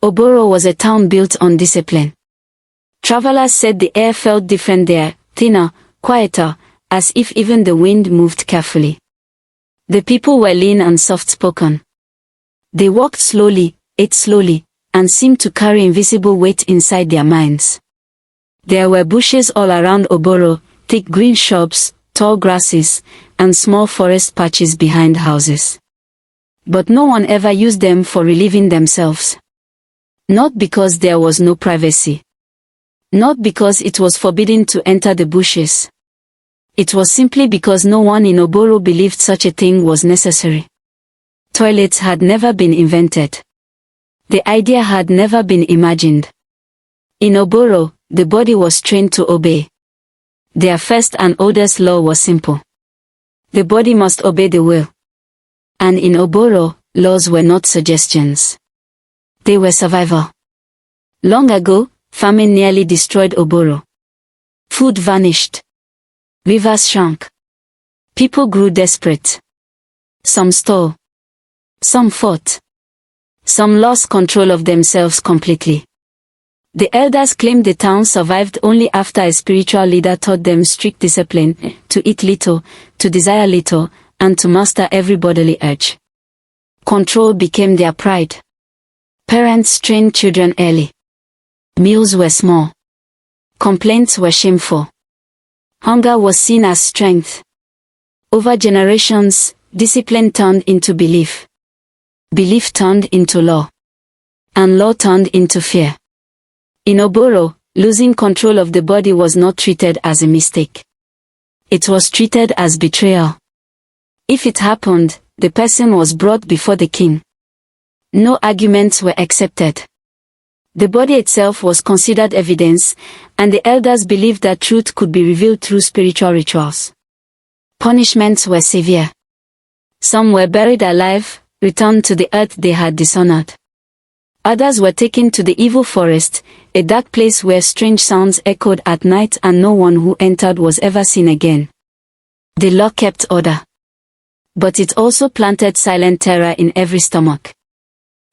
Oboro was a town built on discipline. Travelers said the air felt different there, thinner, quieter, as if even the wind moved carefully. The people were lean and soft-spoken. They walked slowly, ate slowly, and seemed to carry invisible weight inside their minds. There were bushes all around Oboro, thick green shrubs, tall grasses, and small forest patches behind houses. But no one ever used them for relieving themselves. Not because there was no privacy. Not because it was forbidden to enter the bushes. It was simply because no one in Oboro believed such a thing was necessary. Toilets had never been invented. The idea had never been imagined. In Oboro, the body was trained to obey. Their first and oldest law was simple. The body must obey the will. And in Oboro, laws were not suggestions. They were survival. Long ago, famine nearly destroyed Oboro. Food vanished. Rivers shrank. People grew desperate. Some stole. Some fought. Some lost control of themselves completely. The elders claimed the town survived only after a spiritual leader taught them strict discipline, to eat little, to desire little, and to master every bodily urge. Control became their pride. Parents trained children early. Meals were small. Complaints were shameful. Hunger was seen as strength. Over generations, discipline turned into belief. Belief turned into law. And law turned into fear. In Oboro, losing control of the body was not treated as a mistake. It was treated as betrayal. If it happened, the person was brought before the king. No arguments were accepted. The body itself was considered evidence, and the elders believed that truth could be revealed through spiritual rituals. Punishments were severe. Some were buried alive, returned to the earth they had dishonored. Others were taken to the evil forest, a dark place where strange sounds echoed at night and no one who entered was ever seen again. The law kept order. But it also planted silent terror in every stomach.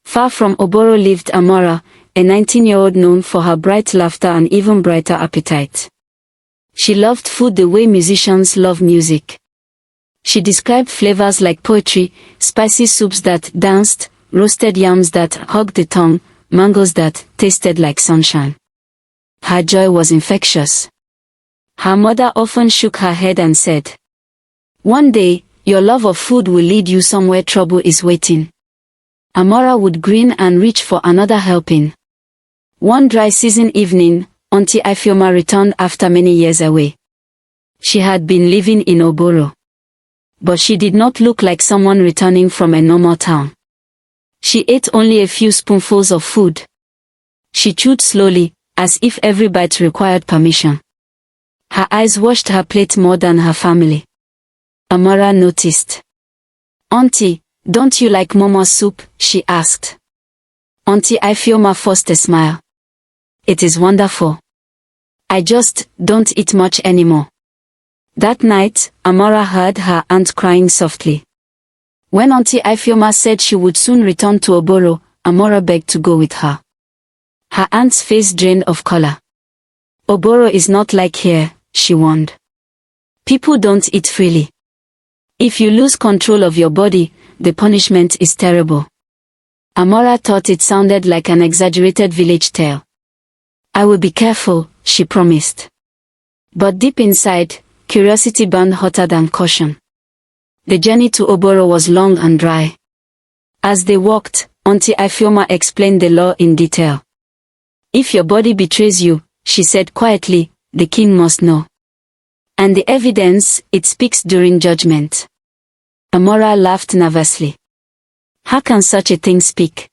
Far from Oboro lived Amora, a 19-year-old known for her bright laughter and even brighter appetite. She loved food the way musicians love music. She described flavors like poetry, spicy soups that danced, roasted yams that hugged the tongue, mangoes that tasted like sunshine. Her joy was infectious. Her mother often shook her head and said, "One day, your love of food will lead you somewhere trouble is waiting." Amora would grin and reach for another helping. One dry season evening, Auntie Ifeoma returned after many years away. She had been living in Oboro. But she did not look like someone returning from a normal town. She ate only a few spoonfuls of food. She chewed slowly, as if every bite required permission. Her eyes watched her plate more than her family. Amora noticed. "Auntie, don't you like Momo's soup?" she asked. Auntie Ifeoma forced a smile. "It is wonderful. I just don't eat much anymore." That night, Amora heard her aunt crying softly. When Auntie Ifeoma said she would soon return to Oboro, Amora begged to go with her. Her aunt's face drained of color. "Oboro is not like here," she warned. "People don't eat freely. If you lose control of your body, the punishment is terrible." Amora thought it sounded like an exaggerated village tale. "I will be careful," she promised. But deep inside, curiosity burned hotter than caution. The journey to Oboro was long and dry. As they walked, Auntie Ifeoma explained the law in detail. "If your body betrays you," she said quietly, "the king must know. And the evidence, it speaks during judgment." Amora laughed nervously. How can such a thing speak?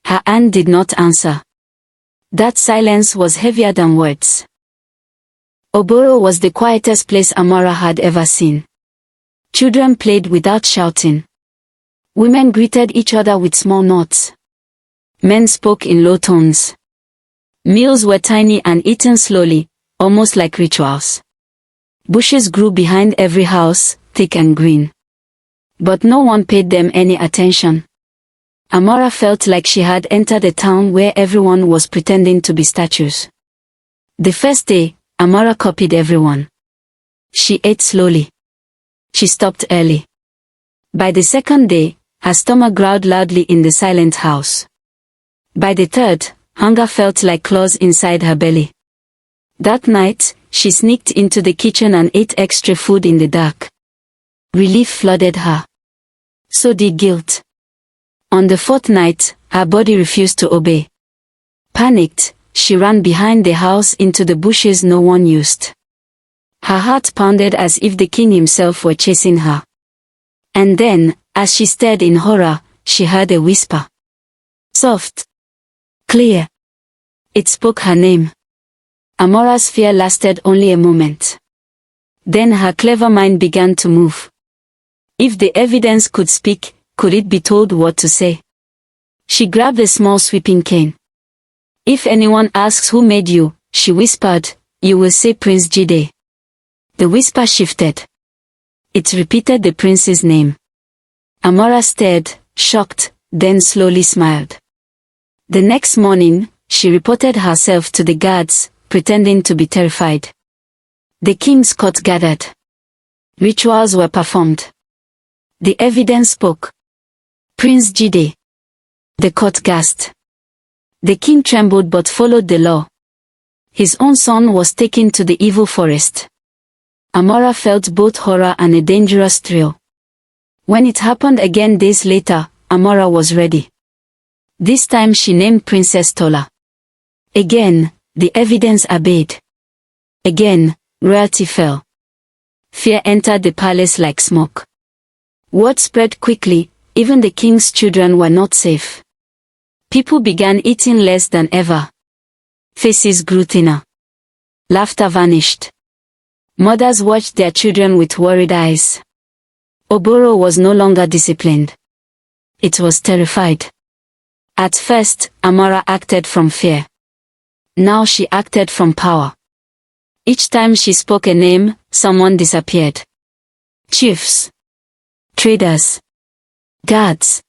Her aunt did not answer. That silence was heavier than words. Oboro was the quietest place Amora had ever seen. Children played without shouting. Women greeted each other with small nods. Men spoke in low tones. Meals were tiny and eaten slowly, almost like rituals. Bushes grew behind every house, thick and green. But no one paid them any attention. Amora felt like she had entered a town where everyone was pretending to be statues. The first day, Amora copied everyone. She ate slowly. She stopped early. By the second day, her stomach growled loudly in the silent house. By the third, hunger felt like claws inside her belly. That night, she sneaked into the kitchen and ate extra food in the dark. Relief flooded her. So did guilt. On the fourth night, her body refused to obey. Panicked, she ran behind the house into the bushes no one used. Her heart pounded as if the king himself were chasing her. And then, as she stared in horror, she heard a whisper. Soft. Clear. It spoke her name. Amora's fear lasted only a moment. Then her clever mind began to move. If the evidence could speak, could it be told what to say? She grabbed a small sweeping cane. If anyone asks who made you, she whispered, you will say Prince Jide. The whisper shifted. It repeated the prince's name. Amora stared, shocked, then slowly smiled. The next morning, she reported herself to the guards, pretending to be terrified. The king's court gathered. Rituals were performed. The evidence spoke. Prince Jide. The court gasped. The king trembled but followed the law. His own son was taken to the evil forest. Amora felt both horror and a dangerous thrill. When it happened again days later, Amora was ready. This time she named Princess Tola. Again, the evidence obeyed. Again, royalty fell. Fear entered the palace like smoke. Word spread quickly, even the king's children were not safe. People began eating less than ever. Faces grew thinner. Laughter vanished. Mothers watched their children with worried eyes. Oboro was no longer disciplined. It was terrified. At first, Amora acted from fear. Now she acted from power. Each time she spoke a name, someone disappeared. Chiefs. Traders. Guards.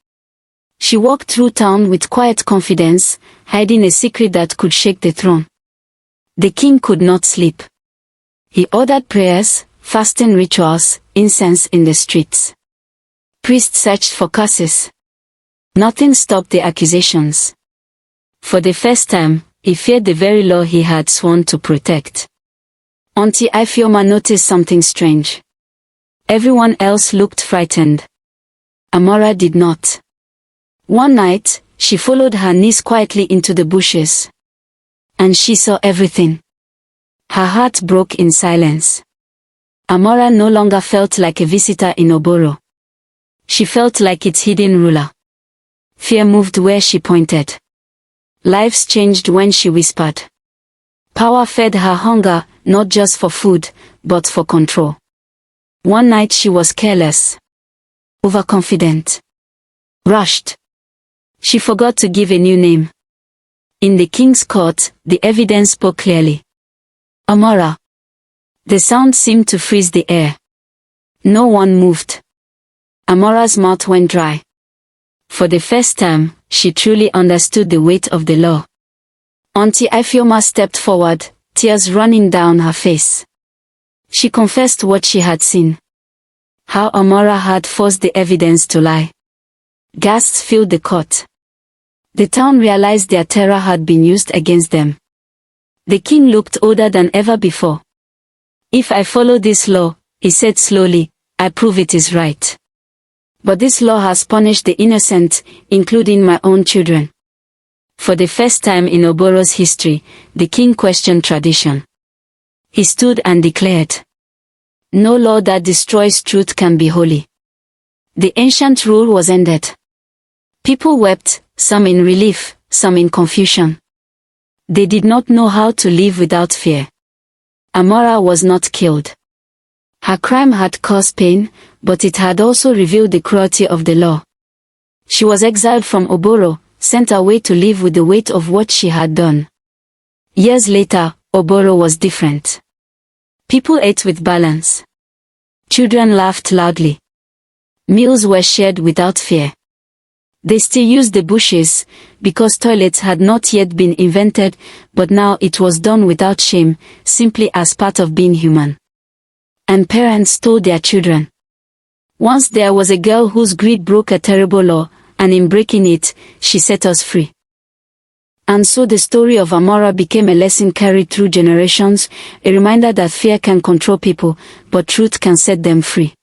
She walked through town with quiet confidence, hiding a secret that could shake the throne. The king could not sleep. He ordered prayers, fasting rituals, incense in the streets. Priests searched for curses. Nothing stopped the accusations. For the first time, he feared the very law he had sworn to protect. Auntie Ifeoma noticed something strange. Everyone else looked frightened. Amora did not. One night, she followed her niece quietly into the bushes. And she saw everything. Her heart broke in silence. Amora no longer felt like a visitor in Oboro. She felt like its hidden ruler. Fear moved where she pointed. Lives changed when she whispered. Power fed her hunger, not just for food, but for control. One night she was careless. Overconfident. Rushed. She forgot to give a new name. In the king's court, the evidence spoke clearly. Amora. The sound seemed to freeze the air. No one moved. Amora's mouth went dry. For the first time, she truly understood the weight of the law. Auntie Ifeoma stepped forward, tears running down her face. She confessed what she had seen. How Amora had forced the evidence to lie. Gasps filled the court. The town realized their terror had been used against them. The king looked older than ever before. If I follow this law, he said slowly, I prove it is right. But this law has punished the innocent, including my own children. For the first time in Oboro's history, the king questioned tradition. He stood and declared, no law that destroys truth can be holy. The ancient rule was ended. People wept, some in relief, some in confusion. They did not know how to live without fear. Amora was not killed. Her crime had caused pain, but it had also revealed the cruelty of the law. She was exiled from Oboro, sent away to live with the weight of what she had done. Years later, Oboro was different. People ate with balance. Children laughed loudly. Meals were shared without fear. They still used the bushes, because toilets had not yet been invented, but now it was done without shame, simply as part of being human. And parents told their children. Once there was a girl whose greed broke a terrible law, and in breaking it, she set us free. And so the story of Amora became a lesson carried through generations, a reminder that fear can control people, but truth can set them free.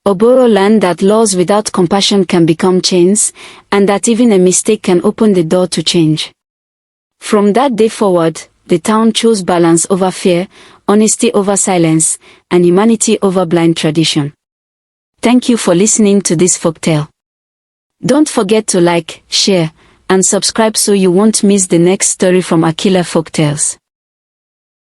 Oboro learned that laws without compassion can become chains, and that even a mistake can open the door to change. From that day forward, the town chose balance over fear, honesty over silence, and humanity over blind tradition. Thank you for listening to this folktale. Don't forget to like, share, and subscribe so you won't miss the next story from Aquila Folktales.